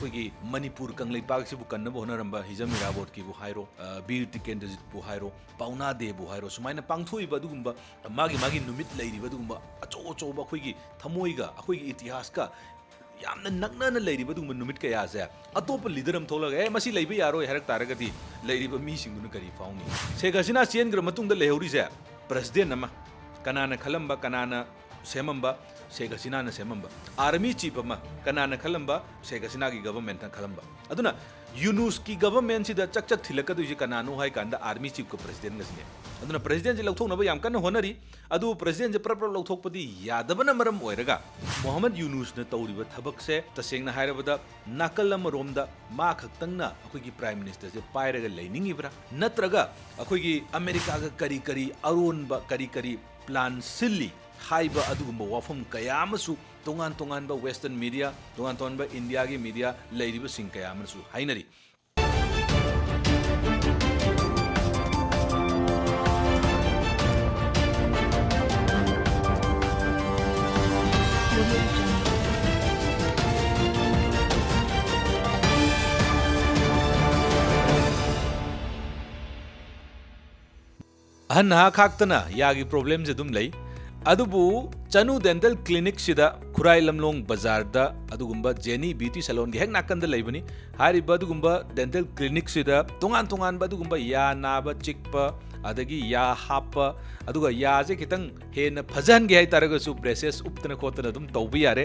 ꯑꯩꯈꯣꯏꯒꯤ ꯃꯅꯤꯄꯨꯔ ꯀꯪꯂꯩꯄꯥꯛꯁꯤꯕꯨ ꯀꯟꯅꯕ ꯍꯣꯠꯅꯔꯝꯕ ꯍꯤꯖꯝ ꯏꯔꯥꯕꯣꯠꯀꯤꯕꯨ ꯍꯥꯏꯔꯣ, ꯕꯤꯔ ꯇꯤꯀꯦꯟꯗ꯭ꯔꯖꯤꯠꯄꯨ ꯍꯥꯏꯔꯣ, ꯄꯥꯎꯅꯥ ꯗꯦꯕꯨ ꯍꯥꯏꯔꯣ, ꯁꯨꯃꯥꯏꯅ ꯄꯥꯡꯊꯣꯛꯏꯕ ꯑꯗꯨꯒꯨꯝꯕ ꯃꯥꯒꯤ ꯅꯨꯃꯤꯠ ꯂꯩꯔꯤꯕ ꯑꯗꯨꯒꯨꯝꯕ ꯑꯆꯧꯕ ꯑꯩꯈꯣꯏꯒꯤ ꯊꯃꯣꯏꯒ ꯑꯩꯈꯣꯏꯒꯤ ꯏꯇꯤꯍꯥꯁꯀ ꯌꯥꯝꯅ ꯅꯛꯅꯅ ꯂꯩꯔꯤꯕ ꯑꯗꯨꯒꯨꯝꯕ ꯅꯨꯃꯤꯠ ꯀꯌꯥꯁꯦ ꯑꯇꯣꯞꯄ ꯂꯤꯗꯔ ꯑꯃ ꯊꯣꯛꯂꯒ ꯃꯁꯤ ꯂꯩꯕ ꯌꯥꯔꯣꯏ ꯍꯥꯏꯔꯛ ꯇꯥꯔꯒꯗꯤ ꯂꯩꯔꯤꯕ ꯃꯤꯁꯤꯡꯗꯨꯅ ꯀꯔꯤ ꯐꯥꯎꯅꯤ? ꯁꯦꯈ ꯍꯁꯤꯅꯥ ꯆꯦꯟꯈ꯭ꯔ ꯃꯇꯨꯡꯗ ꯂꯩꯍꯧꯔꯤꯁꯦ ꯄ꯭ꯔꯦꯁꯤꯗꯦꯟ ꯑꯃ, ꯀꯅꯥꯅ ꯈꯜꯂꯝꯕ, ꯀꯅꯥꯅ ꯁꯦꯝꯃꯝꯕ, ꯁꯦꯈ ꯍꯁꯤꯅꯥꯅ ꯁꯦꯝꯃꯝꯕ, ꯑꯥꯔꯃꯤ ꯆꯤꯞ ꯑꯃ, ꯀꯅꯥꯅ ꯈꯜꯂꯝꯕ, ꯁꯦꯈ ꯍꯁꯤꯅꯥꯒꯤ ꯒꯚꯔꯟꯃꯦꯟꯠꯅ ꯈꯜꯂꯝꯕ. ꯑꯗꯨꯅ ꯌꯨꯅꯨꯁꯀꯤ ꯒꯚꯔꯟꯃꯦꯟꯠꯁꯤꯗ ꯆꯛ ꯊꯤꯜꯂꯛꯀꯗꯣꯏꯁꯤ ꯀꯅꯥꯅꯣ ꯍꯥꯏ ꯀꯥꯟꯗ ꯑꯥꯔꯃꯤ ꯆꯤꯞꯀ ꯄ꯭ꯔꯦꯁꯤꯗꯦꯟꯠꯒꯁꯤꯅꯦ. ꯑꯗꯨꯅ ꯄ꯭ꯔꯦꯁꯤꯗꯦꯟꯠꯁꯤ ꯂꯧꯊꯣꯛꯅꯕ ꯌꯥꯝ ꯀꯟꯅ ꯍꯣꯠꯅꯔꯤ. ꯑꯗꯨ ꯄ꯭ꯔꯦꯁꯤꯗꯦꯟꯠꯁꯤ ꯄ꯭ꯔꯞ ꯂꯧꯊꯣꯛꯄꯗꯤ ꯌꯥꯗꯕꯅ ꯃꯔꯝ ꯑꯣꯏꯔꯒ ꯃꯣꯍꯝꯃꯗ ꯌꯨꯅꯨꯁꯅ ꯇꯧꯔꯤꯕ ꯊꯕꯛꯁꯦ ꯇꯁꯦꯡꯅ ꯍꯥꯏꯔꯕꯗ ꯅꯥꯀꯜ ꯑꯃꯔꯣꯝꯗ ꯃꯥ ꯈꯛꯇꯪꯅ ꯑꯩꯈꯣꯏꯒꯤ ꯄ꯭ꯔꯥꯏꯝ ꯃꯤꯅꯤꯁꯇꯔꯁꯦ ꯄꯥꯏꯔꯒ ꯂꯩꯅꯤꯡꯉꯤꯕ꯭ꯔꯥ, ꯅꯠꯇ꯭ꯔꯒ ꯑꯩꯈꯣꯏꯒꯤ ꯑꯃꯦꯔꯤꯀꯥꯒ ꯀꯔꯤ ꯑꯔꯣꯟꯕ ꯀꯔꯤ ꯄ꯭ꯂꯥꯟ ꯁꯤꯜꯂꯤ ꯍꯥꯏꯕ ꯑꯗꯨꯒꯨꯝꯕ ꯋꯥꯐꯝ ꯀꯌꯥ ꯑꯃꯁꯨ ꯇꯣꯉꯥꯟꯕ ꯋꯦꯁꯇꯔꯟ ꯃꯤꯗꯤꯌꯥ, ꯇꯣꯉꯥꯟꯕ ꯏꯟꯗꯤꯌꯥꯒꯤ ꯃꯤꯗꯤꯌꯥ ꯂꯩꯔꯤꯕꯁꯤꯡ ꯀꯌꯥ ꯑꯃꯁꯨ ꯍꯥꯏꯅꯔꯤ. ꯑꯍꯟ ꯅꯍꯥ ꯈꯥꯛꯇꯅ ꯌꯥꯒꯤ ꯄ꯭ꯔꯣꯕ꯭ꯂꯦꯝꯁꯦ ꯑꯗꯨꯝ ꯂꯩ. ꯑꯗꯨꯕꯨ ꯆꯅꯨ ꯗꯦꯟꯇꯦꯜ ꯀ꯭ꯂꯤꯅꯤꯛꯁꯤꯗ ꯈꯨꯔꯥꯏ ꯂꯝꯂꯣꯡ ꯕꯖꯥꯔꯗ ꯑꯗꯨꯒꯨꯝꯕ ꯖꯦꯅꯤ ꯕ꯭ꯌꯨꯇꯤ ꯁꯦꯂꯣꯟꯒꯤ ꯍꯦꯛ ꯅꯥꯀꯟꯗ ꯂꯩꯕꯅꯤ. ꯍꯥꯏꯔꯤꯕ ꯑꯗꯨꯒꯨꯝꯕ ꯗꯦꯟꯇꯦꯜ ꯀ꯭ꯂꯤꯅꯤꯛꯁꯤꯗ ꯇꯣꯉꯥꯟꯕ ꯑꯗꯨꯒꯨꯝꯕ ꯌꯥ ꯅꯥꯕ ꯆꯤꯛꯄ, ꯑꯗꯒꯤ ꯌꯥ ꯍꯥꯞꯄ, ꯑꯗꯨꯒ ꯌꯥꯁꯦ ꯈꯤꯇꯪ ꯍꯦꯟꯅ ꯐꯖꯍꯟꯒꯦ ꯍꯥꯏꯇꯥꯔꯒꯁꯨ ꯕ꯭ꯔꯦꯁꯦꯁ ꯎꯞꯇꯅ ꯈꯣꯠꯇꯅ ꯑꯗꯨꯝ ꯇꯧꯕ ꯌꯥꯔꯦ.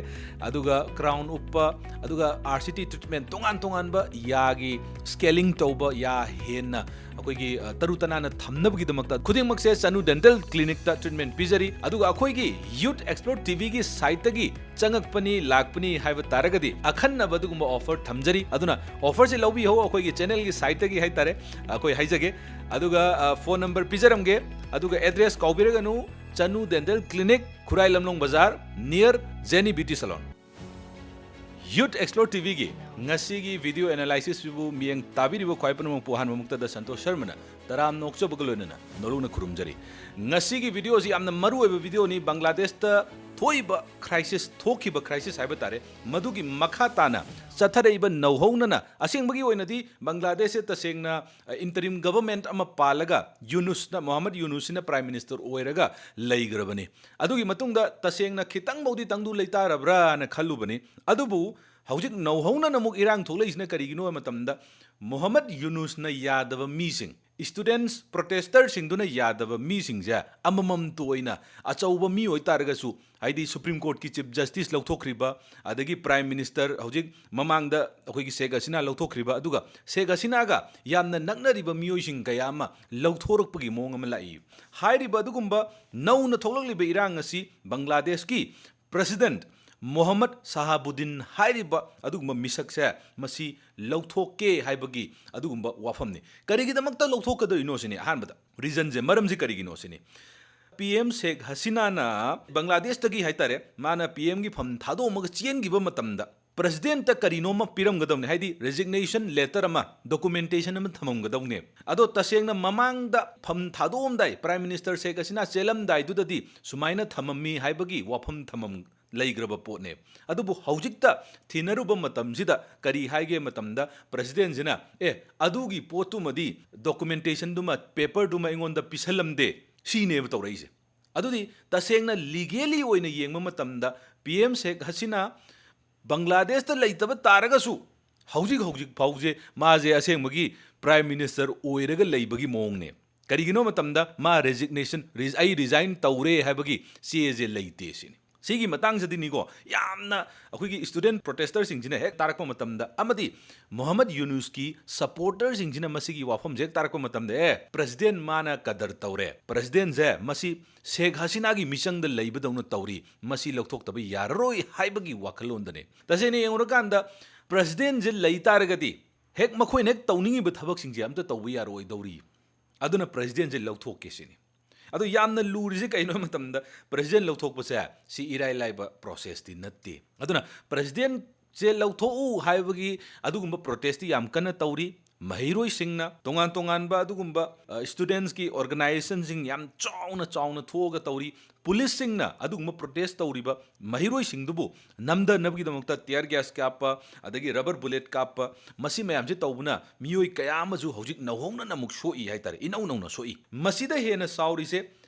ꯑꯗꯨꯒ ꯀ꯭ꯔꯥꯎꯟ ꯎꯞꯄ, ꯑꯗꯨꯒ RCT ꯇ꯭ꯔꯤꯠꯃꯦꯟ ꯇꯣꯉꯥꯟꯕ ꯌꯥꯒꯤ ꯁ꯭ꯀꯦꯂꯤꯡ ꯇꯧꯕ, ꯌꯥ ꯍꯦꯟꯅ ꯑꯩꯈꯣꯏꯒꯤ ꯇꯔꯨ ꯇꯅꯥꯟꯅ ꯊꯝꯅꯕꯒꯤꯗꯃꯛꯇ ꯈꯨꯗꯤꯡꯃꯛꯁꯦ ꯆꯅꯨ ꯗꯦꯟꯇꯦꯜ ꯀ꯭ꯂꯤꯅꯤꯛꯇ ꯇ꯭ꯔꯤꯠꯃꯦꯟ ꯄꯤꯖꯔꯤ. ꯑꯗꯨꯒ ꯑꯩꯈꯣꯏꯒꯤ ꯌꯨꯠ ꯑꯦꯛꯁꯄ꯭ꯂꯣꯔ ꯇꯤꯚꯤꯒꯤ ꯁꯥꯏꯠꯇꯒꯤ ꯆꯪꯉꯛꯄꯅꯤ ꯂꯥꯛꯄꯅꯤ ꯍꯥꯏꯕ ꯇꯥꯔꯒꯗꯤ ꯑꯈꯟꯅꯕ ꯑꯗꯨꯒꯨꯝꯕ ꯑꯣꯐꯔ ꯊꯝꯖꯔꯤ. ꯑꯗꯨꯅ ꯑꯣꯐꯔꯁꯦ ꯂꯧꯕꯤꯍꯧ ꯑꯩꯈꯣꯏꯒꯤ ꯆꯦꯅꯦꯜꯒꯤ ꯁꯥꯏꯠꯇꯒꯤ ꯍꯥꯏꯇꯥꯔꯦ. ꯑꯩꯈꯣꯏ ꯍꯥꯏꯖꯒꯦ. ꯑꯗꯨꯒ ꯐꯣꯟ ꯅꯝꯕꯔ ꯄꯤꯖꯔꯝꯒꯦ. ꯑꯗꯨꯒ ꯑꯦꯗ꯭ꯔꯦꯁ ꯀꯥꯎꯕꯤꯔꯒꯅꯨ, ꯆꯅꯨ dental clinic, Khurai Lamlong Bazar, near Jenny beauty salon. ꯌꯨꯠ ꯑꯦꯛꯁꯄ꯭ꯂꯣꯔ ꯇꯤꯚꯤꯒꯤ ꯉꯁꯤꯒꯤ ꯚꯤꯗꯤꯑꯣ ꯑꯦꯅꯥꯂꯥꯏꯁꯤꯁꯕꯨ ꯃꯤꯠꯌꯦꯡ ꯇꯥꯕꯤꯔꯤꯕ ꯈ꯭ꯋꯥꯏ ꯄꯨꯝꯅꯃꯛꯄꯨ ꯑꯍꯥꯟꯕꯃꯛꯇꯗ ꯁꯟꯇꯣꯁ ꯁꯔꯃꯅ ꯇꯔꯥꯝꯅ ꯑꯣꯛꯆꯕꯒ ꯂꯣꯏꯅꯅ ꯅꯣꯂꯨꯛꯅ ꯈꯨꯔꯨꯝꯖꯔꯤ. ꯉꯁꯤꯒꯤ ꯚꯤꯗꯤꯑꯣꯁꯤ ꯌꯥꯝꯅ ꯃꯔꯨꯑꯣꯏꯕ ꯚꯤꯗꯤꯑꯣꯅꯤ. ꯕꯪꯒ꯭ꯂꯥꯗꯦꯁꯇ ꯊꯣꯛꯈꯤꯕ ꯈ꯭ꯔꯥꯏꯁꯤꯁ ꯍꯥꯏꯕ ꯇꯥꯔꯦ. ꯃꯗꯨꯒꯤ ꯃꯈꯥ ꯇꯥꯅ ꯆꯠꯊꯔꯛꯏꯕ ꯅꯧꯍꯧꯅꯅ ꯑꯁꯦꯡꯕꯒꯤ ꯑꯣꯏꯅꯗꯤ ꯕꯪꯒ꯭ꯂꯥꯗꯦꯁꯁꯦ ꯇꯁꯦꯡꯅ ꯏꯟꯇꯔꯤꯝ ꯒꯚꯔꯟꯃꯦꯟꯠ ꯑꯃ ꯄꯥꯜꯂꯒ ꯃꯣꯍꯝꯃꯗ ꯌꯨꯅꯨꯁꯁꯤꯅ ꯄ꯭ꯔꯥꯏꯝ ꯃꯤꯅꯤꯁꯇꯔ ꯑꯣꯏꯔꯒ ꯂꯩꯈ꯭ꯔꯕꯅꯤ. ꯑꯗꯨꯒꯤ ꯃꯇꯨꯡꯗ ꯇꯁꯦꯡꯅ ꯈꯤꯇꯪꯐꯥꯎꯗꯤ ꯇꯪꯗꯨ ꯂꯩꯇꯥꯔꯕ꯭ꯔꯥꯅ ꯈꯜꯂꯨꯕꯅꯤ. ꯑꯗꯨꯕꯨ ꯍꯧꯖꯤꯛ ꯅꯧꯍꯧꯅꯅ ꯑꯃꯨꯛ ꯏꯔꯥꯡ ꯊꯣꯛꯂꯛꯏꯁꯤꯅ ꯀꯔꯤꯒꯤꯅꯣ ꯍꯥꯏꯕ ꯃꯇꯝꯗ ꯃꯣꯍꯝꯃꯗ ꯌꯨꯅꯨꯁꯅ ꯌꯥꯗꯕ ꯃꯤꯁꯤꯡ, ꯁ꯭ꯇꯨꯗꯦꯟꯠꯁ ꯄ꯭ꯔꯣꯇꯦꯁꯇꯔꯁꯤꯡꯗꯨꯅ ꯌꯥꯗꯕ ꯃꯤꯁꯤꯡꯁꯦ ꯑꯃꯃꯝꯇ ꯑꯣꯏꯅ ꯑꯆꯧꯕ ꯃꯤ ꯑꯣꯏꯇꯥꯔꯒꯁꯨ, ꯍꯥꯏꯗꯤ ꯁꯨꯄ꯭ꯔꯤꯝ ꯀꯣꯔꯠꯀꯤ ꯆꯤꯞ ꯖꯁꯇꯤꯁ ꯂꯧꯊꯣꯛꯈ꯭ꯔꯤꯕ, ꯑꯗꯒꯤ ꯄ꯭ꯔꯥꯏꯝ ꯃꯤꯅꯤꯁꯇꯔ ꯍꯧꯖꯤꯛ ꯃꯃꯥꯡꯗ ꯑꯩꯈꯣꯏꯒꯤ ꯁꯦꯈ ꯍꯁꯤꯅꯥ ꯂꯧꯊꯣꯛꯈ꯭ꯔꯤꯕ, ꯑꯗꯨꯒ ꯁꯦꯈ ꯍꯁꯤꯅꯥꯒ ꯌꯥꯝꯅ ꯅꯛꯅꯔꯤꯕ ꯃꯤꯑꯣꯏꯁꯤꯡ ꯀꯌꯥ ꯑꯃ ꯂꯧꯊꯣꯔꯛꯄꯒꯤ ꯃꯑꯣꯡ ꯑꯃ ꯂꯥꯛꯏ. ꯍꯥꯏꯔꯤꯕ ꯑꯗꯨꯒꯨꯝꯕ ꯅꯧꯅ ꯊꯣꯛꯂꯛꯂꯤꯕ ꯏꯔꯥꯡ ꯑꯁꯤ ꯕꯪꯒ꯭ꯂꯥꯗꯦꯁꯀꯤ ꯄ꯭ꯔꯦꯁꯤꯗꯦꯟꯠ ꯃꯣꯍꯝꯃꯗ ꯁꯥꯍꯥꯕꯨꯗꯤꯟ ꯍꯥꯏꯔꯤꯕ ꯑꯗꯨꯒꯨꯝꯕ ꯃꯤꯁꯛꯁꯦ ꯃꯁꯤ ꯂꯧꯊꯣꯛꯀꯦ ꯍꯥꯏꯕꯒꯤ ꯑꯗꯨꯒꯨꯝꯕ ꯋꯥꯐꯝꯅꯤ. ꯀꯔꯤꯒꯤꯗꯃꯛꯇ ꯂꯧꯊꯣꯛꯀꯗꯣꯏꯅꯣ ꯁꯤꯅꯤ ꯑꯍꯥꯟꯕꯗ ꯔꯤꯖꯟꯁꯦ, ꯃꯔꯝꯁꯤ ꯀꯔꯤꯒꯤꯅꯣ ꯁꯤꯅꯤ. PM ꯁꯦꯈ ꯍꯁꯤꯅꯥꯅ ꯕꯪꯒ꯭ꯂꯥꯗꯦꯁꯇꯒꯤ ꯍꯥꯏꯇꯥꯔꯦ, ꯃꯥꯅ PMꯒꯤ ꯐꯝ ꯊꯥꯗꯣꯛꯑꯝꯃꯒ ꯆꯦꯟꯈꯤꯕ ꯃꯇꯝꯗ ꯄ꯭ꯔꯦꯁꯤꯗꯦꯟꯠꯇ ꯀꯔꯤꯅꯣꯃ ꯄꯤꯔꯝꯒꯗꯧꯅꯤ, ꯍꯥꯏꯗꯤ ꯔꯦꯖꯤꯒꯅꯦꯁꯟ ꯂꯦꯇꯔ ꯑꯃ, ꯗꯣꯀꯨꯃꯦꯟꯇꯦꯁꯟ ꯑꯃ ꯊꯝꯃꯝꯒꯗꯧꯅꯦ. ꯑꯗꯣ ꯇꯁꯦꯡꯅ ꯃꯃꯥꯡꯗ ꯐꯝ ꯊꯥꯗꯣꯛꯑꯝꯗꯥꯏ ꯄ꯭ꯔꯥꯏꯝ ꯃꯤꯅꯤꯁꯇꯔ ꯁꯦꯈ ꯍꯁꯤꯅꯥ ꯆꯦꯜꯂꯝꯗꯥꯏꯗꯨꯗꯗꯤ ꯁꯨꯃꯥꯏꯅ ꯊꯝꯃꯝꯃꯤ ꯍꯥꯏꯕꯒꯤ ꯋꯥꯐꯝ ꯂꯩꯈ꯭ꯔꯕ ꯄꯣꯠꯅꯦ. ꯑꯗꯨꯕꯨ ꯍꯧꯖꯤꯛꯇ ꯊꯤꯅꯔꯨꯕ ꯃꯇꯝꯁꯤꯗ ꯀꯔꯤ ꯍꯥꯏꯒꯦ ꯃꯇꯝꯗ ꯄ꯭ꯔꯦꯁꯤꯗꯦꯟꯠꯁꯤꯅ ꯑꯗꯨꯒꯤ ꯄꯣꯠꯇꯨꯃꯗꯤ ꯗꯣꯀꯨꯃꯦꯟꯇꯦꯁꯟꯗꯨꯃ ꯄꯦꯄꯔꯗꯨꯃ ꯑꯩꯉꯣꯟꯗ ꯄꯤꯁꯜꯂꯝꯗꯦ ꯁꯤꯅꯦꯕ ꯇꯧꯔꯛꯏꯁꯦ. ꯑꯗꯨꯗꯤ ꯇꯁꯦꯡꯅ ꯂꯤꯒꯦꯂꯤ ꯑꯣꯏꯅ ꯌꯦꯡꯕ ꯃꯇꯝꯗ PM ꯁꯦꯈ ꯍꯁꯤꯅꯥ ꯕꯪꯒ꯭ꯂꯥꯗꯦꯁꯇ ꯂꯩꯇꯕ ꯇꯥꯔꯒꯁꯨ ꯍꯧꯖꯤꯛ ꯐꯥꯎꯁꯦ ꯃꯥꯁꯦ ꯑꯁꯦꯡꯕꯒꯤ ꯄ꯭ꯔꯥꯏꯝ ꯃꯤꯅꯤꯁꯇꯔ ꯑꯣꯏꯔꯒ ꯂꯩꯕꯒꯤ ꯃꯑꯣꯡꯅꯦ. ꯀꯔꯤꯒꯤꯅꯣ ꯃꯇꯝꯗ ꯃꯥ ꯑꯩ ꯔꯤꯖꯥꯏꯟ ꯇꯧꯔꯦ ꯍꯥꯏꯕꯒꯤ ꯆꯦꯁꯦ ꯂꯩꯇꯦ ꯁꯤꯅꯤ. ꯁꯤꯒꯤ ꯃꯇꯥꯡꯁꯤꯗꯅꯤꯀꯣ ꯌꯥꯝꯅ ꯑꯩꯈꯣꯏꯒꯤ ꯁ꯭ꯇꯨꯗꯦꯟꯠ ꯄ꯭ꯔꯣꯇꯦꯁꯇꯔꯁꯤꯡꯁꯤꯅ ꯍꯦꯛ ꯇꯥꯔꯛꯄ ꯃꯇꯝꯗ, ꯑꯃꯗꯤ ꯃꯣꯍꯝꯃꯗ ꯌꯨꯅꯨꯁꯀꯤ ꯁꯄꯣꯔꯇꯔꯁꯤꯡꯁꯤꯅ ꯃꯁꯤꯒꯤ ꯋꯥꯐꯝꯁꯦ ꯍꯦꯛ ꯇꯥꯔꯛꯄ ꯃꯇꯝꯗ ꯄ꯭ꯔꯦꯁꯤꯗꯦꯟꯠ ꯃꯥꯅ ꯀꯗꯔ ꯇꯧꯔꯦ, ꯄ꯭ꯔꯦꯁꯤꯗꯦꯟꯠꯁꯦ ꯃꯁꯤ ꯁꯦꯈ ꯍꯁꯤꯅꯥꯒꯤ ꯃꯤꯆꯪꯗ ꯂꯩꯕꯗꯧꯅ ꯇꯧꯔꯤ, ꯃꯁꯤ ꯂꯧꯊꯣꯛꯇꯕ ꯌꯥꯔꯔꯣꯏ ꯍꯥꯏꯕꯒꯤ ꯋꯥꯈꯜꯂꯣꯟꯗꯅꯦ. ꯇꯁꯦꯡꯅ ꯌꯦꯡꯉꯨꯔꯀꯥꯟꯗ ꯄ꯭ꯔꯦꯁꯤꯗꯦꯟꯠꯁꯦ ꯂꯩ ꯇꯥꯔꯒꯗꯤ ꯃꯈꯣꯏꯅ ꯇꯧꯅꯤꯡꯉꯤꯕ ꯊꯕꯛꯁꯤꯡꯁꯦ ꯑꯝꯇ ꯇꯧꯕ ꯌꯥꯔꯣꯏꯗꯧꯔꯤ. ꯑꯗꯨꯅ ꯄ꯭ꯔꯦꯁꯤꯗꯦꯟꯠꯁꯦ ꯂꯧꯊꯣꯛꯀꯦ ꯁꯤꯅꯤ. ꯑꯗꯣ ꯌꯥꯝꯅ ꯂꯨꯔꯤꯁꯦ ꯀꯩꯅꯣ ꯍꯥꯏꯕ ꯃꯇꯝꯗ ꯄ꯭ꯔꯦꯁꯤꯗꯦꯟꯠ ꯂꯧꯊꯣꯛꯄꯁꯦ ꯁꯤ ꯏꯔꯥꯏ ꯂꯥꯏꯕ ꯄ꯭ꯔꯣꯁꯦꯁꯇꯤ ꯅꯠꯇꯦ. ꯑꯗꯨꯅ ꯄ꯭ꯔꯦꯁꯤꯗꯦꯟꯠꯁꯦ ꯂꯧꯊꯣꯛꯎ ꯍꯥꯏꯕꯒꯤ ꯑꯗꯨꯒꯨꯝꯕ ꯄ꯭ꯔꯣꯇꯦꯁꯇꯤ ꯌꯥꯝ ꯀꯟꯅ ꯇꯧꯔꯤ. ꯃꯍꯩꯔꯣꯏꯁꯤꯡꯅ ꯇꯣꯉꯥꯟ ꯇꯣꯉꯥꯟꯕ ꯑꯗꯨꯒꯨꯝꯕ ꯁ꯭ꯇꯨꯗꯦꯟꯠꯁꯀꯤ ꯑꯣꯔꯒꯅꯥꯏꯖꯦꯁꯟꯁꯤꯡ ꯌꯥꯝ ꯆꯥꯎꯅ ꯊꯣꯛꯑꯒ ꯇꯧꯔꯤ ꯄꯨꯂꯤꯁꯁꯤꯡꯅ ꯑꯗꯨꯒꯨꯝꯕ ꯄ꯭ꯔꯣꯇꯦꯁ ꯇꯧꯔꯤꯕ ꯃꯍꯩꯔꯣꯏꯁꯤꯡꯗꯨꯕꯨ ꯅꯝꯗꯅꯕꯒꯤꯗꯃꯛꯇ ꯇꯤꯌꯔ ꯒ꯭ꯌꯥꯁ ꯀꯥꯞꯄ ꯑꯗꯒꯤ ꯔꯕꯔ ꯕꯨꯂꯦꯠ ꯀꯥꯞꯄ ꯃꯁꯤ ꯃꯌꯥꯝꯁꯦ ꯇꯧꯕꯅ ꯃꯤꯑꯣꯏ ꯀꯌꯥ ꯑꯃꯁꯨ ꯍꯧꯖꯤꯛ ꯅꯧꯍꯧꯅꯅ ꯑꯃꯨꯛ ꯁꯣꯛꯏ ꯍꯥꯏꯇꯥꯔꯦ ꯏꯅꯧ ꯅꯧꯅ ꯁꯣꯛꯏ ꯃꯁꯤꯗ ꯍꯦꯟꯅ ꯁꯥꯎꯔꯤꯁꯦ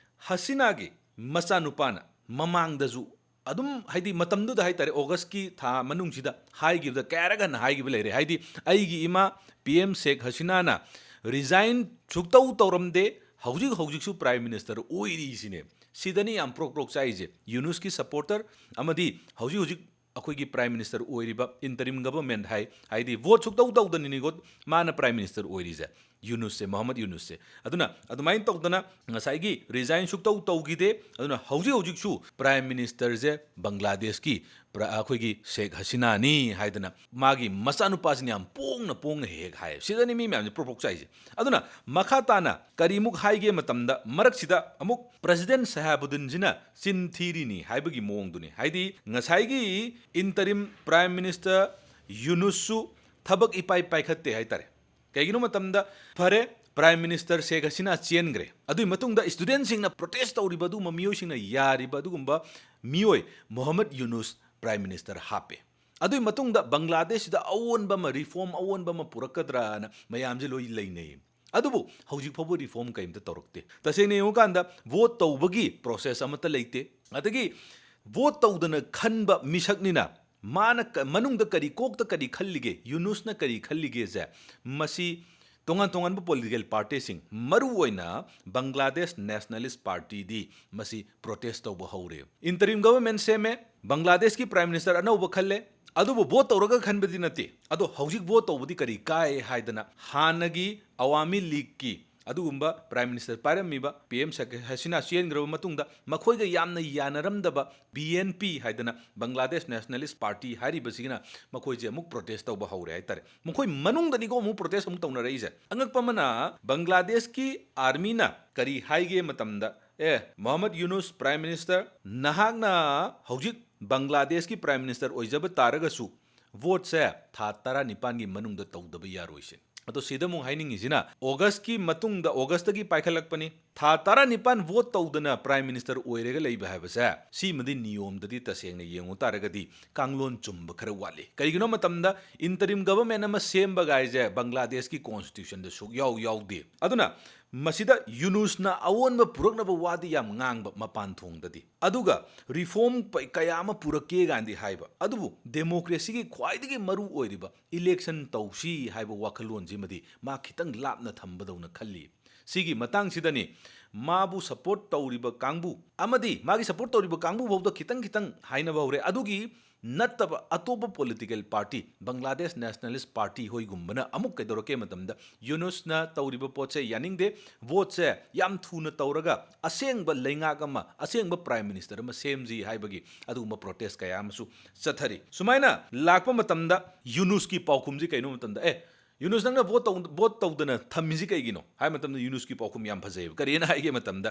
ꯍꯁꯤꯅꯥꯒꯤ ꯃꯆꯥꯅꯨꯄꯥꯅ ꯃꯃꯥꯡꯗꯁꯨ ꯑꯗꯨꯝ ꯍꯥꯏꯗꯤ ꯃꯇꯝꯗꯨꯗ ꯍꯥꯏꯇꯥꯔꯦ ꯑꯣꯒꯁꯀꯤ ꯊꯥ ꯃꯅꯨꯡꯁꯤꯗ ꯍꯥꯏꯈꯤꯕꯗ ꯀꯌꯥꯔꯛ ꯍꯟꯅ ꯍꯥꯏꯈꯤꯕ ꯂꯩꯔꯦ ꯍꯥꯏꯗꯤ ꯑꯩꯒꯤ ꯏꯃꯥ PM ꯁꯦꯈ ꯍꯁꯤꯅꯥꯅ ꯔꯤꯖꯥꯏꯟ ꯁꯨꯛꯇꯧ ꯇꯧꯔꯝꯗꯦ ꯍꯧꯖꯤꯛꯁꯨ ꯄ꯭ꯔꯥꯏꯝ ꯃꯤꯅꯤꯁꯇꯔ ꯑꯣꯏꯔꯤꯁꯤꯅꯦ ꯁꯤꯗꯅꯤ ꯌꯥꯝ ꯄ꯭ꯔꯣꯛ ꯄ꯭ꯔꯣꯛ ꯆꯥꯏꯁꯦ ꯌꯨꯅꯨꯁꯀꯤ ꯁꯄꯣꯔꯇꯔ ꯑꯃꯗꯤ ꯍꯧꯖꯤꯛ ꯑꯩꯈꯣꯏꯒꯤ ꯄ꯭ꯔꯥꯏꯝ ꯃꯤꯅꯤꯁꯇꯔ ꯑꯣꯏꯔꯤꯕ ꯏꯟꯇꯔꯤꯝ ꯒꯚꯔꯟꯃꯦꯟꯠ ꯍꯥꯏꯗꯤ ꯚꯣꯠ ꯁꯨꯛꯇꯧ ꯇꯧꯗꯅꯤꯀꯣ ꯃꯥꯅ ꯄ꯭ꯔꯥꯏꯝ ꯃꯤꯅꯤꯁꯇꯔ ꯑꯣꯏꯔꯤꯁꯦ ꯌꯨꯅꯨꯁꯁꯦ ꯃꯣꯍꯝꯃꯗ ꯌꯨꯅꯨꯁꯁꯦ ꯑꯗꯨꯅ ꯑꯗꯨꯃꯥꯏꯅ ꯇꯧꯗꯅ ꯉꯁꯥꯏꯒꯤ ꯔꯤꯖꯥꯏꯟ ꯁꯨꯛꯇꯧ ꯇꯧꯈꯤꯗꯦ ꯑꯗꯨꯅ ꯍꯧꯖꯤꯛꯁꯨ ꯄ꯭ꯔꯥꯏꯝ ꯃꯤꯅꯤꯁꯇꯔꯁꯦ ꯕꯪꯒ꯭ꯂꯥꯗꯦꯁꯀꯤ ꯑꯩꯈꯣꯏꯒꯤ ꯁꯦꯈ ꯍꯁꯤꯅꯥꯅꯤ ꯍꯥꯏꯗꯅ ꯃꯥꯒꯤ ꯃꯆꯥꯅꯨꯄꯥꯁꯤꯅ ꯌꯥꯝ ꯄꯣꯡꯅ ꯍꯦꯛ ꯍꯥꯏ ꯁꯤꯗꯅꯤ ꯃꯤ ꯃꯌꯥꯝꯁꯦ ꯄ꯭ꯔꯣꯛ ꯆꯥꯏꯁꯦ ꯑꯗꯨꯅ ꯃꯈꯥ ꯇꯥꯅ ꯀꯔꯤꯃꯨꯛ ꯍꯥꯏꯒꯦ ꯃꯇꯝꯗ ꯃꯔꯛꯁꯤꯗ ꯑꯃꯨꯛ ꯄ꯭ꯔꯦꯁꯤꯗꯦꯟꯠ ꯁꯍꯥꯕꯨꯗꯤꯟꯁꯤꯅ ꯆꯤꯟ ꯊꯤꯔꯤꯅꯤ ꯍꯥꯏꯕꯒꯤ ꯃꯑꯣꯡꯗꯨꯅꯤ ꯍꯥꯏꯗꯤ ꯉꯁꯥꯏꯒꯤ ꯏꯟꯇꯔꯤꯝ ꯄ꯭ꯔꯥꯏꯝ ꯃꯤꯅꯤꯁꯇꯔ ꯌꯨꯅꯨꯁꯁꯨ ꯊꯕꯛ ꯏꯄꯥꯏ ꯄꯥꯏꯈꯠꯇꯦ ꯍꯥꯏꯇꯥꯔꯦ ꯀꯩꯒꯤꯅꯣ ꯃꯇꯝꯗ ꯐꯔꯦ ꯄ꯭ꯔꯥꯏꯝ ꯃꯤꯅꯤꯁꯇꯔ ꯁꯦꯈ ꯍꯁꯤꯅꯥ ꯆꯦꯟꯈ꯭ꯔꯦ ꯑꯗꯨꯒꯤ ꯃꯇꯨꯡꯗ ꯁ꯭ꯇꯨꯗꯦꯟꯠꯁꯤꯡꯅ ꯄ꯭ꯔꯣꯇꯦꯁ ꯇꯧꯔꯤꯕ ꯑꯗꯨꯒꯨꯝꯕ ꯃꯤꯑꯣꯏꯁꯤꯡꯅ ꯌꯥꯔꯤꯕ ꯑꯗꯨꯒꯨꯝꯕ ꯃꯤꯑꯣꯏ ꯃꯣꯍꯝꯃꯗ ꯌꯨꯅꯨꯁ ꯄ꯭ꯔꯥꯏꯝ ꯃꯤꯅꯤꯁꯇꯔ ꯍꯥꯞꯄꯦ ꯑꯗꯨꯒꯤ ꯃꯇꯨꯡꯗ ꯕꯪꯒ꯭ꯂꯥꯗꯦꯁꯁꯤꯗ ꯑꯑꯣꯟꯕ ꯑꯃ ꯔꯤꯐꯣꯔꯝ ꯑꯑꯣꯟꯕ ꯑꯃ ꯄꯨꯔꯛꯀꯗ꯭ꯔꯥꯅ ꯃꯌꯥꯝꯁꯦ ꯂꯣꯏ ꯂꯩꯅꯩ ꯑꯗꯨꯕꯨ ꯍꯧꯖꯤꯛ ꯐꯥꯎꯕ ꯔꯤꯐꯣꯔꯝ ꯀꯩꯝꯇ ꯇꯧꯔꯛꯇꯦ ꯇꯁꯦꯡꯅ ꯌꯦꯡꯉꯨꯀꯥꯟꯗ ꯚꯣꯠ ꯇꯧꯕꯒꯤ ꯄ꯭ꯔꯣꯁꯦꯁ ꯑꯃꯠꯇ ꯂꯩꯇꯦ ꯑꯗꯒꯤ ꯚꯣꯠ ꯇꯧꯗꯅ ꯈꯟꯕ ꯃꯤꯁꯛꯅꯤꯅ ꯃꯥꯅ ꯃꯅꯨꯡꯗ ꯀꯔꯤ ꯀꯣꯛꯇ ꯀꯔꯤ ꯈꯜꯂꯤꯒꯦ ꯌꯨꯅꯨꯁꯅ ꯀꯔꯤ ꯈꯜꯂꯤꯒꯦꯁꯦ ꯃꯁꯤ ꯇꯣꯉꯥꯟ ꯇꯣꯉꯥꯟꯕ ꯄꯣꯂꯤꯇꯤꯀꯦꯜ ꯄꯥꯔꯇꯤꯁꯤꯡ ꯃꯔꯨꯑꯣꯏꯅ ꯕꯪꯒ꯭ꯂꯥꯗꯦꯁ ꯅꯦꯁꯅꯦꯂꯤꯁ ꯄꯥꯔꯇꯤꯗꯤ ꯃꯁꯤ ꯄ꯭ꯔꯣꯇꯦꯁ ꯇꯧꯕ ꯍꯧꯔꯦ ꯏꯟꯇꯔꯤꯝ ꯒꯚꯔꯟꯃꯦꯟꯠ ꯁꯦꯝꯃꯦ ꯕꯪꯒ꯭ꯂꯥꯗꯦꯁꯀꯤ ꯄ꯭ꯔꯥꯏꯝ ꯃꯤꯅꯤꯁꯇꯔ ꯑꯅꯧꯕ ꯈꯜꯂꯦ ꯑꯗꯨꯕꯨ ꯚꯣꯠ ꯇꯧꯔꯒ ꯈꯟꯕꯗꯤ ꯅꯠꯇꯦ ꯑꯗꯣ ꯍꯧꯖꯤꯛ ꯚꯣꯠ ꯇꯧꯕꯗꯤ ꯀꯔꯤ ꯀꯥꯏ ꯍꯥꯏꯗꯅ ꯍꯥꯟꯅꯒꯤ ꯑꯋꯥꯃꯤ ꯂꯤꯒꯀꯤ ꯑꯗꯨꯒꯨꯝꯕ ꯄ꯭ꯔꯥꯏꯝ ꯃꯤꯅꯤꯁꯇꯔ ꯄꯥꯏꯔꯝꯃꯤꯕ PM ꯁꯦꯈ ꯍꯁꯤꯅꯥ ꯆꯦꯟꯈ꯭ꯔꯕ ꯃꯇꯨꯡꯗ ꯃꯈꯣꯏꯒ ꯌꯥꯝꯅ ꯌꯥꯅꯔꯝꯗꯕ BNP ꯍꯥꯏꯗꯅ ꯕꯪꯒ꯭ꯂꯥꯗꯦꯁ ꯅꯦꯁꯅꯦꯂꯤꯁ ꯄꯥꯔꯇꯤ ꯍꯥꯏꯔꯤꯕꯁꯤꯒꯤꯅ ꯃꯈꯣꯏꯁꯦ ꯑꯃꯨꯛ ꯄ꯭ꯔꯣꯇꯦꯁ ꯇꯧꯕ ꯍꯧꯔꯦ ꯍꯥꯏꯇꯥꯔꯦ ꯃꯈꯣꯏ ꯃꯅꯨꯡꯗꯅꯤꯀꯣ ꯑꯃꯨꯛ ꯄ꯭ꯔꯣꯇꯦꯁ ꯑꯃꯨꯛ ꯇꯧꯅꯔꯛꯏꯁꯦ ꯑꯉꯛꯄ ꯑꯃꯅ ꯕꯪꯒ꯭ꯂꯥꯗꯦꯁꯀꯤ ꯑꯥꯔꯃꯤꯅ ꯀꯔꯤ ꯍꯥꯏꯒꯦ ꯃꯇꯝꯗ ꯃꯣꯍꯝꯃꯗ ꯌꯨꯅꯨꯁ ꯄ꯭ꯔꯥꯏꯝ ꯃꯤꯅꯤꯁꯇꯔ ꯅꯍꯥꯛꯅ ꯍꯧꯖꯤꯛ ꯕꯪꯒ꯭ꯂꯥꯗꯦꯁꯀꯤ ꯄ꯭ꯔꯥꯏꯝ ꯃꯤꯅꯤꯁꯇꯔ ꯑꯣꯏꯖꯕ ꯇꯥꯔꯒꯁꯨ ꯚꯣꯠꯁꯦ ꯊꯥ 19ꯒꯤ ꯃꯅꯨꯡꯗ ꯇꯧꯗꯕ ꯌꯥꯔꯣꯏꯁꯦ ꯑꯗꯣ ꯁꯤꯗ ꯑꯃꯨꯛ ꯍꯥꯏꯅꯤꯡꯉꯤꯁꯤꯅ ꯑꯣꯒꯁꯀꯤ ꯃꯇꯨꯡꯗ ꯑꯣꯒꯁꯇꯒꯤ ꯄꯥꯏꯈꯠꯂꯛꯄꯅꯤ ꯊꯥ 19 ꯚꯣꯠ ꯇꯧꯗꯅ ꯄ꯭ꯔꯥꯏꯝ ꯃꯤꯅꯤꯁꯇꯔ ꯑꯣꯏꯔꯒ ꯂꯩꯕ ꯍꯥꯏꯕꯁꯦ ꯁꯤꯃꯗꯤ ꯅꯤꯌꯣꯝꯗꯗꯤ ꯇꯁꯦꯡꯅ ꯌꯦꯡꯉꯨ ꯇꯥꯔꯒꯗꯤ ꯀꯥꯡꯂꯣꯟ ꯆꯨꯝꯕ ꯈꯔ ꯋꯥꯠꯂꯤ ꯀꯔꯤꯒꯤꯅꯣ ꯃꯇꯝꯗ ꯏꯟꯇꯔꯤꯝ ꯒꯚꯔꯟꯃꯦꯟꯠ ꯑꯃ ꯁꯦꯝꯕ ꯒꯥꯏꯁꯦ ꯕꯪꯒ꯭ꯂꯥꯗꯦꯁꯀꯤ ꯀꯣꯟꯁꯇꯤꯇ꯭ꯌꯨꯁꯟꯗ ꯁꯨꯛꯌꯥꯎ ꯌꯥꯎꯗꯦ ꯑꯗꯨꯅ ꯃꯁꯤꯗ ꯌꯨꯅꯨꯁꯅ ꯑꯑꯣꯟꯕ ꯄꯨꯔꯛꯅꯕ ꯋꯥꯗꯤ ꯌꯥꯝ ꯉꯥꯡꯕ ꯃꯄꯥꯟ ꯊꯣꯡꯗꯗꯤ ꯑꯗꯨꯒ ꯔꯤꯐꯣꯔꯝ ꯀꯌꯥ ꯑꯃ ꯄꯨꯔꯛꯀꯦ ꯒꯥꯟꯗꯤ ꯍꯥꯏꯕ ꯑꯗꯨꯕꯨ ꯗꯦꯃꯣꯀ꯭ꯔꯦꯁꯤꯒꯤ ꯈ꯭ꯋꯥꯏꯗꯒꯤ ꯃꯔꯨ ꯑꯣꯏꯔꯤꯕ ꯏꯂꯦꯛꯁꯟ ꯇꯧꯁꯤ ꯍꯥꯏꯕ ꯋꯥꯈꯜꯂꯣꯟꯁꯤꯃꯗꯤ ꯃꯥ ꯈꯤꯇꯪ ꯂꯥꯞꯅ ꯊꯝꯕꯗꯧꯅ ꯈꯜꯂꯤ ꯁꯤꯒꯤ ꯃꯇꯥꯡꯁꯤꯗꯅꯤ ꯃꯥꯕꯨ ꯁꯄꯣꯔꯠ ꯇꯧꯔꯤꯕ ꯀꯥꯡꯕꯨ ꯑꯃꯗꯤ ꯃꯥꯒꯤ ꯁꯄꯣꯔꯠ ꯇꯧꯔꯤꯕ ꯀꯥꯡꯕꯨ ꯐꯥꯎꯗ ꯈꯤꯇꯪ ꯍꯥꯏꯅꯕ ꯍꯧꯔꯦ ꯑꯗꯨꯒꯤ ꯅꯠꯇꯕ ꯑꯇꯣꯞꯄ political party Bangladesh nationalist party ꯍꯣꯏꯒꯨꯝꯕꯅ ꯑꯃꯨꯛ ꯀꯩꯗꯧꯔꯛꯀꯦ ꯃꯇꯝꯗ ꯌꯨꯅꯨꯁꯅ ꯇꯧꯔꯤꯕ ꯄꯣꯠꯁꯦ ꯌꯥꯅꯤꯡꯗꯦ ꯚꯣꯠꯁꯦ ꯌꯥꯝ ꯊꯨꯅ ꯇꯧꯔꯒ ꯑꯁꯦꯡꯕ ꯂꯩꯉꯥꯛ ꯑꯃ ꯑꯁꯦꯡꯕ ꯄ꯭ꯔꯥꯏꯝ ꯃꯤꯅꯤꯁꯇꯔ ꯑꯃ ꯁꯦꯝꯖꯤ ꯍꯥꯏꯕꯒꯤ ꯑꯗꯨꯒꯨꯝꯕ ꯄ꯭ꯔꯣꯇꯦꯁ ꯀꯌꯥ ꯑꯃꯁꯨ ꯆꯠꯊꯔꯤ ꯁꯨꯃꯥꯏꯅ ꯂꯥꯛꯄ ꯃꯇꯝꯗ ꯌꯨꯅꯨꯁꯀꯤ ꯄꯥꯎꯈꯨꯝꯁꯤ ꯀꯩꯅꯣ ꯃꯇꯝꯗ ꯌꯨꯅꯨꯁ ꯅꯪꯅ ꯚꯣꯠ ꯇꯧꯗꯅ ꯊꯝꯃꯤꯁꯤ ꯀꯩꯒꯤꯅꯣ ꯍꯥꯏꯕ ꯃꯇꯝꯗ ꯌꯨꯅꯨꯁꯀꯤ ꯄꯥꯎꯈꯨꯝ ꯌꯥꯝ ꯐꯖꯩꯌꯦꯕ ꯀꯔꯤꯅ ꯍꯥꯏꯒꯦ ꯃꯇꯝꯗ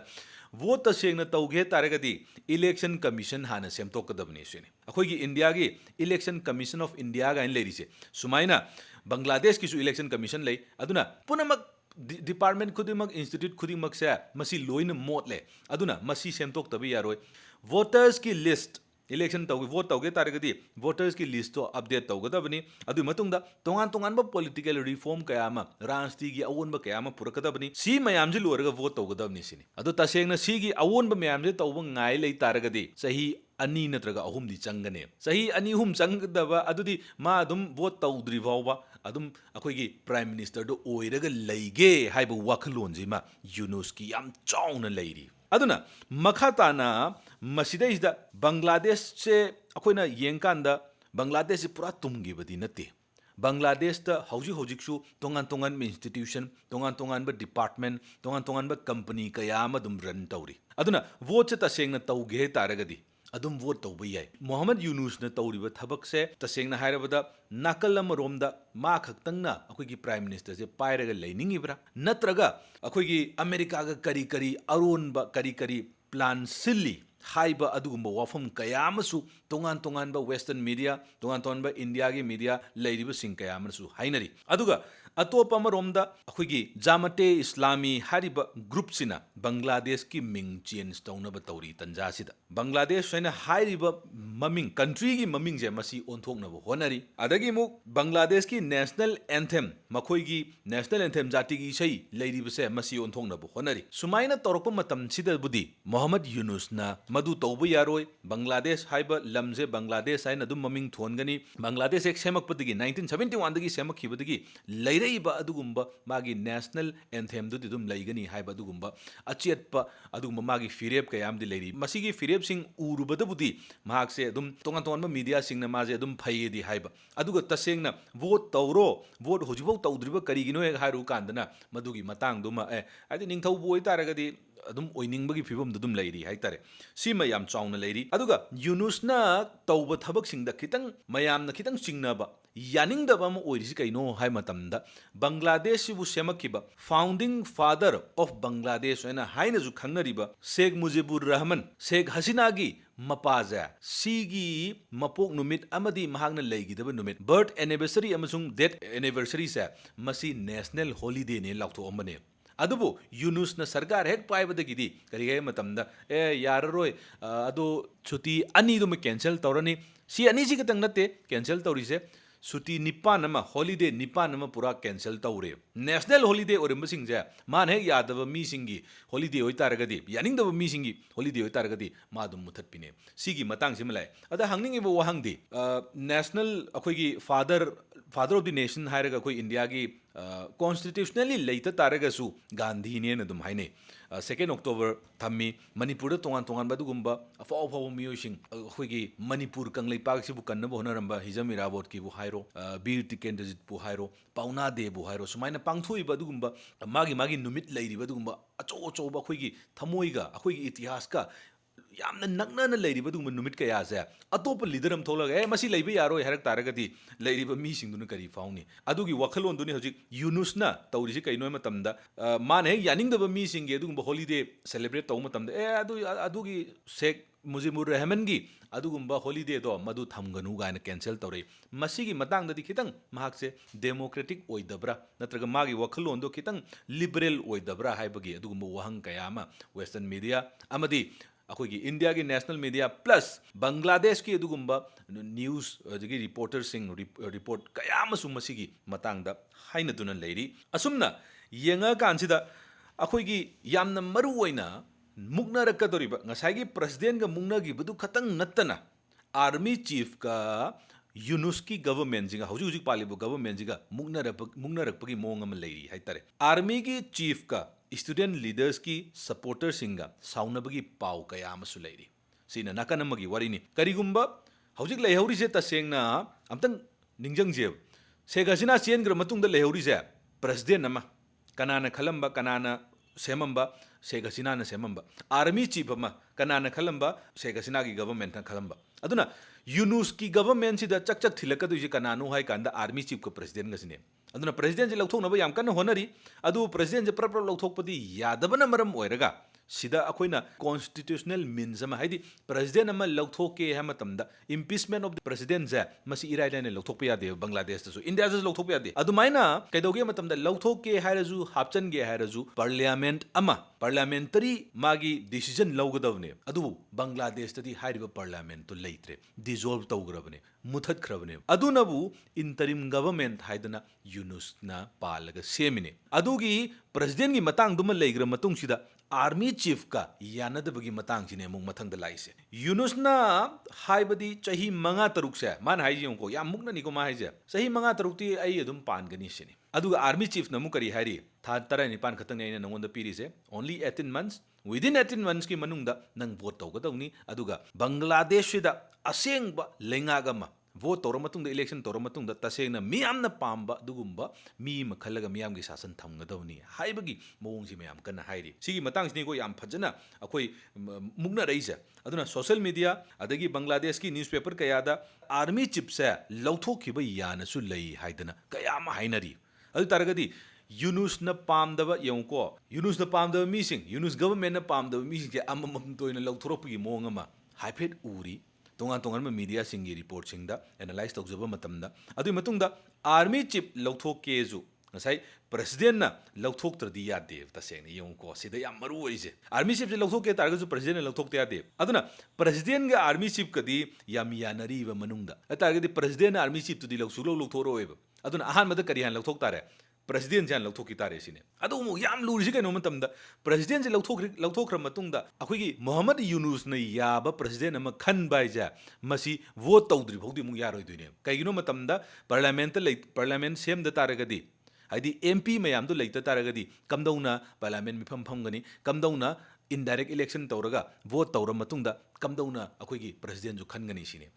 ꯚꯣꯠ ꯇꯁꯦꯡꯅ ꯇꯧꯒꯦ ꯇꯥꯔꯒꯗꯤ ꯏꯂꯦꯛꯁꯟ ꯀꯃꯤꯁꯟ ꯍꯥꯟꯅ ꯁꯦꯝꯗꯣꯛꯀꯗꯕꯅꯤ ꯁꯤꯅꯤ ꯑꯩꯈꯣꯏꯒꯤ ꯏꯟꯗꯤꯌꯥꯒꯤ ꯏꯂꯦꯛꯁꯟ ꯀꯃꯤꯁꯟ ꯑꯣꯐ ꯏꯟꯗꯤꯌꯥ ꯒꯥꯏꯅ ꯂꯩꯔꯤꯁꯦ ꯁꯨꯃꯥꯏꯅ ꯕꯪꯒ꯭ꯂꯥꯗꯦꯁꯀꯤꯁꯨ ꯏꯂꯦꯛꯁꯟ ꯀꯃꯤꯁꯟ ꯂꯩ ꯑꯗꯨꯅ ꯄꯨꯝꯅꯃꯛ ꯗꯤꯄꯥꯔꯠꯃꯦꯟꯠ ꯈꯨꯗꯤꯡꯃꯛ ꯏꯟꯁꯇꯤꯇ꯭ꯌꯨꯠ ꯈꯨꯗꯤꯡꯃꯛꯁꯦ ꯃꯁꯤ ꯂꯣꯏꯅ ꯃꯣꯠꯂꯦ ꯑꯗꯨꯅ ꯃꯁꯤ ꯁꯦꯝꯗꯣꯛꯇꯕ ꯌꯥꯔꯣꯏ ꯚꯣꯇꯔꯁꯀꯤ ꯂꯤꯁꯠ इलेक्शन वोट तौगे तारगदी वोटर्स की लिस्ट तो अपडेट तौगदबनी अदु मतुंगदा तोंगान तोंगानबा पॉलिटिकल रिफॉर्म कयामा राजनीति अवोनबा कयामा पुरकदबनी सी मयामजे लोरगा वोट तौगदबनी सिनी अदु तसेंगना सीगी अवोनबा मयामजे तौबा ngai lei तारगदी सही अनि नत्रगा अहुमदी चंगने सही अनि हुम चंगदबा अदुदी मा अदुम वोट तौद्रि फावबा अदुम अखोइगी प्राइम मिनिस्टर दो ओइरगा लेगे हाइबा वाखलोनजिमा यूनुस की याम चाउना लेरी अदुना मखाताना मसिदैसदा बांग्लादेश से अखोइना येंकांदा बांग्लादेश से पूरा तुमगिबदी नते बांग्लादेश ता हौजी हौजिकसु तोंगान तोंगान इंस्टीट्यूशन तोंगान तोंगान बा डिपार्टमेंट तोंगान तोंगान बा कंपनी कया अमा दुम रन तौरी अदुना वोट से तसेंगना तौगे तारगदी अदुम वोट तौबा याय मोहम्मद यूनुस न तौरिबा थबक से तसेंगना हायरबदा नाकल अमरोमदा मा खक्तंगना अखोइगी प्राइम मिनिस्टर से पायरगा लेनिंगिब्रा नत्रगा अखोइगी अमेरिका गा करी करी अरोनबा करी करी प्लान सिल्ली हाइबा अदुगुम्बा वाफम कयामसु तोंगान तोंगान बा वेस्टर्न मीडिया तोंगान तोंगान बा इंडिया गी मीडिया लेरिबा सिंग कयामसु हाइनरी अदुगा अतोप अमरोमदा अखोइगी जामते इस्लामी हारिबा ग्रुप सिना बांग्लादेश की मिंग चेंज तौनब तौरी तंजासिदा बांग्लादेश हैना हारिबा ममिंग कंट्री की ममिंग जे मसी ओंथोकनब होनरी अदगी मुक बांग्लादेश की नेशनल एंथेम मखोइगी नेशनल एंथेम जाति की इशई लेरिबसे मसी ओंथोकनब होनरी सुमाइना तौरक मतम सिदबुदी मोहम्मद यूनुस ना मदु तौब यारोय बांग्लादेश हाइबा लमजे बांग्लादेश हाइना दुम ममिंग थोनगनी बांग्लादेश एक सेमकपदगी 1971 दगी सेमखिबदगी लेरैबा अदुगुम्बा मागी नेशनल एंथेम दुदी दुम लेगनी हाइबा अदुगुम्बा अचेतपा अदुगुम्बा मागी फिरेब कयामदि लेरी मसीगी फिरेब सिंग उरुबदबुदी महाकसे अदुम तोंगा तोंगा मीडिया सिंग ना माजे अदुम फैयेदी हाइबा अदुगा तसेंगना वोट तौरो वोट होजिबौ तौद्रिबा करिगिनो एक हाइरु कांदना मदुगी मतंग दुमा आदि निंगथौबु ओइ तारगदी अदुम ओइनिंगबगी फिबम दुम लेरी हाइतारे सिमा याम चाउना लेरी अदुगा यूनुसना तौब थबक सिंगदा खितंग मयामना खितंग चिंगनाबा यानिंगदबा म ओइरिसि कैनो हाइ मतमदा बांग्लादेश सिबु सेमकिबा फाउंडिंग फादर ऑफ बांग्लादेश हैना हाइनजु खंगनरिबा शेख मुजिबुर रहमान शेख हसीनागी मपाजा सिगी मपोक नुमित अमदी महागना लेगिदबा नुमित बर्थ एनिवर्सरी अमसुंग डेथ एनिवर्सरी से मसी नेशनल हॉलिडे ने लाउथो अमने अदुबो यूनुस न सरकार हेक पाइबदगिदी करिगे मतमदा ए याररोय अदो छुट्टी अनी दुम कैंसिल तौरनी सी अनी सी खतंग नते कैंसिल तौरिसे छुट्टी निपान अमा हॉलिडे निपान अमा पूरा कैंसिल तौरे नेशनल हॉलिडे ओरमसिंगजे मान हेक यादब मीसिंगी हॉलिडे होय तारगदी यानिंगदब मीसिंगी हॉलिडे होय तारगदी मादुम मुथतपिने सिगी मतंग सिमलाय अदा हंगनिंगबो वहंगदी नेशनल अखोइगी फादर ऑफ द नेशन हायरगा अखोइ इंडिया की कॉन्स्टिट्यूशनली लेता तारगसु गांधी ने नदुम हाइने 2 अक्टोबर थम्मी मणिपुर तोंगान तोंगान बदुगुम्बा अफाव अफाव मियोसिंग अखोइगी मणिपुर कंगलेपाक सिबु कन्नब होनरंबा हिजम इराबोट की बु हाइरो बीर टिकेंद्रजित बु हाइरो पाउना दे बु हाइरो सुमाइना पांगथोइ बदुगुम्बा मागी मागी नुमित लेरि बदुगुम्बा अचो अचो अखोइगी थमोइगा अखोइगी इतिहास का यामना नगना लेरिबदुगुम्बा नुमित कयासे अतोप लीडर अम थोलग ए मसी लेबे यारो हरक तारगदी लेरिबा मी सिंगदुना करी फाउनी अदुगी वखलोन दुनी हजिक यूनुसना तौरिसि कैनो मतमदा माने यानिंगदबा मी सिंगे अदुगुम्बा हॉलिडे सेलिब्रेट तौ मतमदा ए अदुगी शेख मुजिबुर रहमान गी अदुगुम्बा हॉलिडे दो मदु थमगनु गायना कैंसिल तौरे मसीगी मतंगददी खितंग महाकसे डेमोक्रेटिक ओइदब्रा नत्रगा मागी वखलोन दो खितंग लिबरल ओइदब्रा हाइबगी अदुगुम्बा वहंग कयामा वेस्टर्न मीडिया अमदी अखोइगी इंडिया की नेशनल मीडिया प्लस बांग्लादेश की अदुगुम्बा न्यूज़ जगी रिपोर्टर सिंग रिपोर्ट कयामसु मसीगी मतंगदा हाइनदुना लेरी असुमना येंगा कांसिदा अखोइगी यामना मरुओइना मुक्नरकदोरिबा ngसाइगी प्रेसिडेंट गा मुक्नगी बदु खतंग नत्तना आर्मी चीफ का यूनुस की गवर्नमेंट जिगा हौजी हौजी पालिबो गवर्नमेंट जिगा मुक्नरकपगी मोंग अम लेरी हाइतारे आर्मी की चीफ का स्टूडेंट लीडर्स की सपोर्टर सिंगा साउनबगी पाउ कया अमसु लेरी सिना नाकन अमगी वारिनी करिगुम्बा हौजिक लेहौरिसे तसेंगना अमतंग निंजंगजे शेख हसीना चेनग्र मतुंगदा लेहौरिसे प्रेसिडेंट अमा कनाना खलंबा कनाना सेमंबा शेख हसीना ना सेमंबा आर्मी चीफ अमा कनाना खलंबा शेख हसीना की गवर्नमेंट ना खलंबा अदुना यूनुस की गवर्नमेंट सिदा चक थिलकदुजे कनानो हाय कांदा आर्मी चीफ को प्रेसिडेंट गसिने अदुना प्रेसिडेंट जे लौथोकनबा याम कन्न होनरी अदु प्रेसिडेंट जे प्रपर लौथोकपदि यादबना मरम ओइरगा सिदा अखोइना कॉन्स्टिट्यूशनल मीन्स अमा हाइदि प्रेसिडेंट अमा लौथोके है मतमदा इम्पीचमेंट ऑफ द प्रेसिडेंट जे मसी इराइलाने लौथोकप यादे बांग्लादेश तसु इंडिया जे लौथोकप यादे अदुमाइना कैदोगे मतमदा लौथोके हाइरजु हापचनगे हाइरजु पार्लियामेंट अमा पार्लियामेंटरी मागी डिसीजन लौगदवने अदु बांग्लादेश तदि हाइरिबा पार्लियामेंट तो लेत्रे डिसॉल्व तौग्रबने मुथतख्रबने अदुनबु इंटरिम गवर्नमेंट हाइदना यूनुसना पालगा सेमिने अदुगी प्रेसिडेंट की मतंग दुमा लेग्र मतुंगसिदा आर्मी चीफ का यानदबगी मतंग सिने मुंग मथंग लाइसे यूनुसना हाइबदी चही मंगा तरुक से मान हाइजियों को या मुगना निको मा हाइजे चही मंगा तरुक ती आई अदुम पानगनी सिने अदुगा आर्मी चीफ नमु करी हाइरी था तरा निपान खतंग ने नंगोंद पीरिसे ओनली 18 मंथ्स विदिन 18 मंथ्स की मनुंगदा नंग वोट तौगदौनी अदुगा बांग्लादेश सिदा असेंगबा लेंगागमा वोट तौर मतुंगदा इलेक्शन तौर मतुंगदा तसेंगना मियामना पाम्बा दुगुम्बा मी मखलगा मियामगी शासन थमगदौनी हाइबगी मओंगसि मयाम कन्ना हाइरी सिगी मतंगसिनी को याम फजना अखोइ मुगना रइसे अदुना सोशल मीडिया अदगी बांग्लादेश की न्यूज़पेपर कयादा आर्मी चीफ से लौथोखिबा यानसु लई हाइदना कयाम हाइनरी अदु तारगदी यूनुस न पामदबा यौको यूनुस न पामदबा मीसिंग यूनुस गवर्नमेंट न पामदबा मीसिंग के अममम तोइना लौथोरपगी मोंग अमा हाइफेट उरी तोंगान तोंगान मीडिया सिंगी रिपोर्ट सिंगदा एनालाइज तौजबा मतमदा अदुई मतुंगदा आर्मी चीफ लौथोकेजु ngasai president na lauthoktradi yade tasengna yongko sida yam maru oise army chief je lauthok ke targa president na lauthok te yade aduna president ga army chief kadi yam yanari ba manungda targa di president na army chief tu di lausu lauthoro eba aduna ahan mada kari han lauthok tare president jan lauthok ki tare sine adu mu yam lurisi keno matamda president je lauthokra matungda akhoi Muhammad Yunus na yaba president ama khan bai ja masi vote tawdri phodi mu yaroi duine kaigino matamda parliament sem da taragadi हाइदी MP मैम तो लेते तारगदी कमदौना parliament मिफम फमगनी कमदौना indirect election तौरगा वोट तौर मतुंगदा कमदौना अखोइगी प्रेसिडेंट जो खनगनी सिने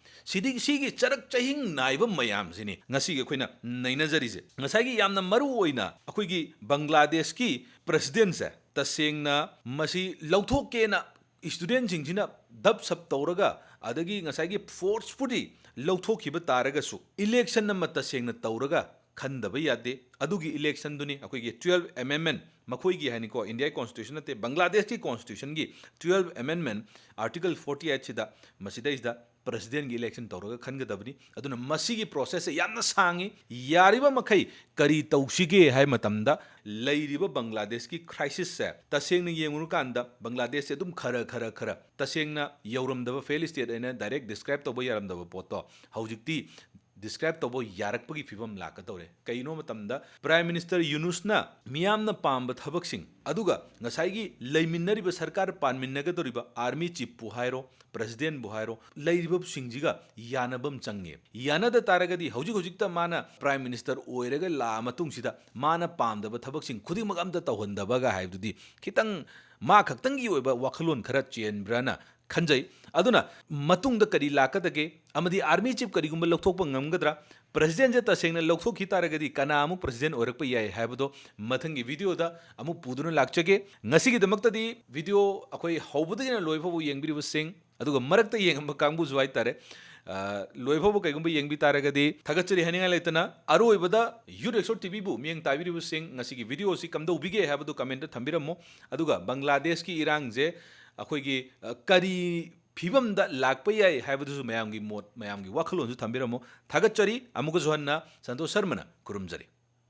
सिगी चरक चहिंग नाइब मैम सिने ngasi gi khoina nainajari je ngasai gi yamna maru oina अखोइगी बांग्लादेश की प्रेसिडेंट से तसेंगना मसी लौथोक केना स्टूडेंट सिंगसिना दब सब तौरगा अदगी ngasai gi फोर्सफुली लौथोखिबा तारगसु इलेक्शन न तसेंगना तौरगा खंदब यादे अदुगी इलेक्शन दुनी अखोइगी 12 अमेंडमेंट मखोइगी हानिको इंडिया कॉन्स्टिट्यूशन नते बांग्लादेश की कॉन्स्टिट्यूशन की 12 अमेंडमेंट आर्टिकल 48 सिदा मसिदैसदा प्रेसिडेंट की इलेक्शन तौरगा खनगदबनी अदुना मसिगी प्रोसेस यामना सांगी यारिबा मखै करी तौसिगे हाय मतमदा लैरिबा बांग्लादेश की क्राइसिस से तसेंगना येंगुनु कांदा बांग्लादेश से दुम खरा तसेंगना यौरमदबा फेल स्टेट एना डायरेक्ट डिस्क्राइब तौबा यारमदबा पोतो हौजिक्ति डिस्क्राइब तब यारकपगी फिवम लाकतौरे कईनो मतमदा प्राइम मिनिस्टर यूनुसना मियामना पांब थबकसिंग अदुगा ngसाइगी लैमिन्नरिबा सरकार पानमिन्नगदोरिबा आर्मी चीफ पु हाइरो प्रेसिडेंट बु हाइरो लैरिबा सिंगजिगा यानबम चंगे यानद तारगदी हौजिक माना प्राइम मिनिस्टर ओइरगा ला मतुंगसिदा माना पामदबा थबकसिंग खुदिमक अमदा तौहनदबगा हाइबदुदी खितंग मा खक्तंगी ओइबा वाखलोन खरा चेनब्राना खंजै अदुना मतुंगदा करी लाकदगे अमदी आर्मी चीफ करीगुंबा लौथोकपा ngamgadra president je tasengna लौथोखि तारगदी kana amu president oirakpa yai haibado mathangi video da amu puduna lakchage ngasi gi damakta di video akoi hobudagina loifabu yengbiribu sing aduga marakta yengamba kangbu zuai tare loifabu kaigumba yengbi taragadi thagachari haninga leitana aroibada Youth TV bu mieng tabiribu sing ngasi gi video si kamda ubige haibado comment thambiramo aduga bangladesh ki irang je अखोइगी करी फिबमदा लाकपा याय हाइबदुसु मयामगी मोट मयामगी वाखलोनसु थंबिरमो थागचरी अमुगजु हन्ना संतोष शर्मना खुरुमजरी।